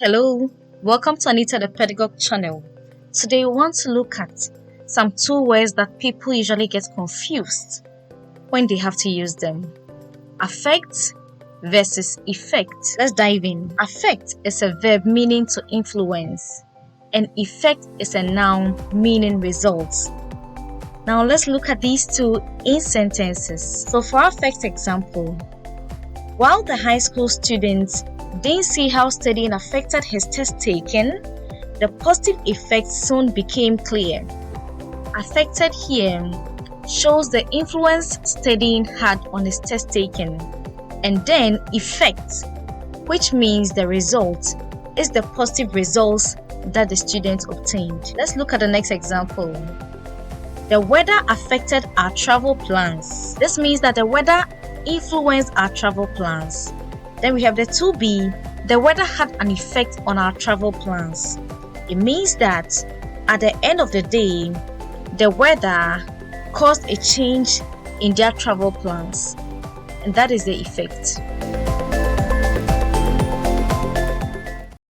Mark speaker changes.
Speaker 1: Hello, welcome to Anita the Pedagogue channel. Today we want to look at some two words that people usually get confused when they have to use them. Affect versus effect. Let's dive in. Affect is a verb meaning to influence, and effect is a noun meaning results. Now let's look at these two in sentences. So for our first example, while the high school students didn't see how studying affected his test taking, the positive effects soon became clear. Affected here shows the influence studying had on his test taking, and then effect, which means the result, is the positive results that the student obtained. Let's look at the next example. The weather affected our travel plans. This means that the weather influenced our travel plans. Then we have the to be. The weather had an effect on our travel plans. It means that at the end of the day, the weather caused a change in their travel plans, and that is the effect.